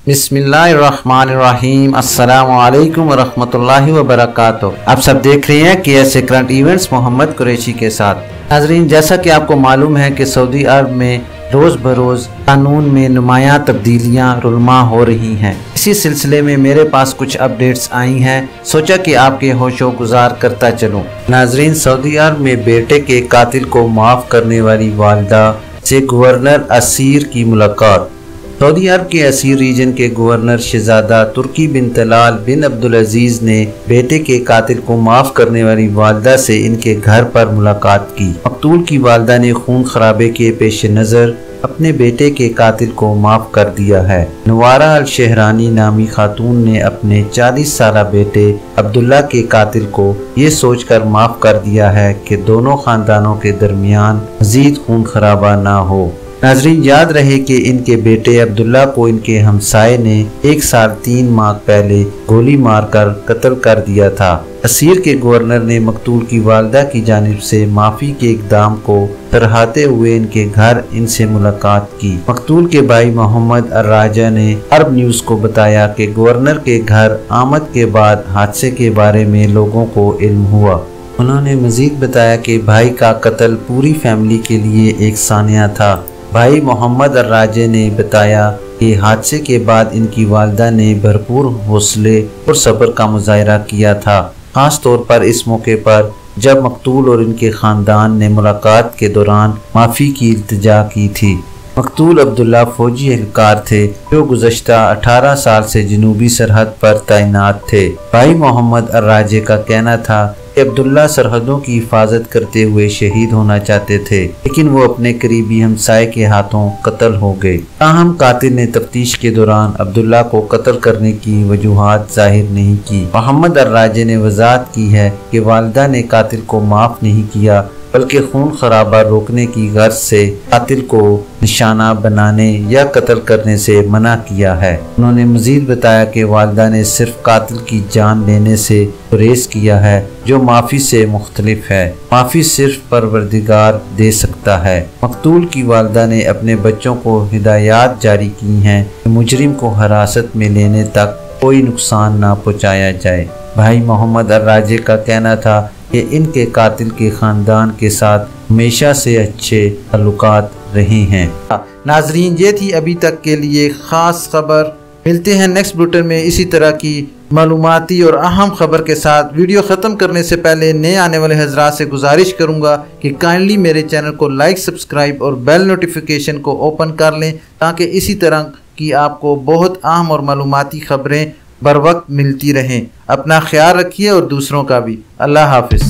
बिस्मिल्लाहिर्रहमानिर्रहीम। अस्सलामु अलैकुम वरहमतुल्लाहि वबरकातुहू। आप सब देख रहे हैं KSA current events Mohammad Qureshi के साथ। नाज़रीन, जैसा कि आपको मालूम है कि सऊदी अरब में रोज़ बरोज़ कानून में नुमायां तब्दीलियां रुलमा हो रही हैं। इसी सिलसिले में मेरे पास कुछ अपडेट्स आई हैं, सोचा कि आपके होशो गुजार करता चलूं। नाज़रीन, सऊदी अरब में बेटे के कातिल को माफ़ करने वाली वालिदा से गवर्नर असीर की मुलाकात। सऊदी अरब के असीर रीजन के गवर्नर शहजादा तुर्की बिन तलाल बिन अब्दुल अजीज ने बेटे के कातिल को माफ़ करने वाली वालिदा से इनके घर पर मुलाकात की। मकतूल की वालिदा ने खून खराबे के पेश नज़र अपने बेटे के कातिल को माफ़ कर दिया है। नवारा अल शहरानी नामी खातून ने अपने 40 साला बेटे अब्दुल्ला के कातिल को ये सोचकर माफ़ कर दिया है कि दोनों खानदानों के दरमियान मज़ीद खून खराबा ना हो। नाज़रीन, याद रहे कि इनके बेटे अब्दुल्ला को इनके हमसाये ने 1 साल 3 माह पहले गोली मारकर कत्ल कर दिया था। असीर के गवर्नर ने मकतूल की वालिदा की जानिब से माफ़ी के इक़दाम को सराहते हुए इनके घर इनसे मुलाकात की। मकतूल के भाई मोहम्मद अर्राजा ने अरब न्यूज़ को बताया कि गवर्नर के घर आमद के बाद हादसे के बारे में लोगों को इल्म हुआ। उन्होंने मज़ीद बताया कि भाई का कत्ल पूरी फैमिली के लिए एक सानिया था। भाई मोहम्मद अर्राजे ने बताया कि हादसे के बाद इनकी वालिदा ने भरपूर हौसले और सब्र का मुजाहरा किया था, खास तौर पर इस मौके पर जब मकतूल और इनके ख़ानदान ने मुलाकात के दौरान माफ़ी की इल्तिजा की थी। मकतूल अब्दुल्ला फौजी एहलकार थे जो गुज़श्ता 18 साल से जनूबी सरहद पर तैनात थे। भाई मोहम्मद अर्राजे का कहना था कि अब्दुल्ला सरहदों की हिफाजत करते हुए शहीद होना चाहते थे, लेकिन वो अपने करीबी हमसाये के हाथों कत्ल हो गए। ताहम कातिल ने तफ्तीश के दौरान अब्दुल्ला को कत्ल करने की वजूहात जाहिर नहीं की। मोहम्मद अर्राजे ने वजाहत की है कि वालिदा ने कातिल को माफ़ नहीं किया, बल्कि खून खराबा रोकने की गर्ज से कातिल को निशाना बनाने या कत्ल करने से मना किया है। उन्होंने मजीद बताया कि वालिदा ने सिर्फ कातिल की जान लेने से गुरेज किया है, जो माफ़ी से मुख्तलिफ है। माफ़ी सिर्फ परवरदिगार दे सकता है। मकतूल की वालिदा ने अपने बच्चों को हिदायत जारी की हैं कि मुजरिम को हिरासत में लेने तक कोई नुकसान ना पहुँचाया जाए। भाई मोहम्मद अर्राजे का कहना था कि इनके कातिल के ख़ानदान के साथ हमेशा से अच्छे ताल्लुकात रहे हैं। नाजरीन, ये थी अभी तक के लिए ख़ास खबर। मिलते हैं नेक्स्ट बुलेटिन में इसी तरह की मालूमाती और अहम खबर के साथ। वीडियो ख़त्म करने से पहले नए आने वाले हज़रात से गुजारिश करूँगा कि काइंडली मेरे चैनल को लाइक, सब्सक्राइब और बेल नोटिफिकेशन को ओपन कर लें, ताकि इसी तरह की आपको बहुत अहम और मालूमाती खबरें बर वक्त मिलती रहें। अपना ख्याल रखिए और दूसरों का भी। अल्लाह हाफिज़।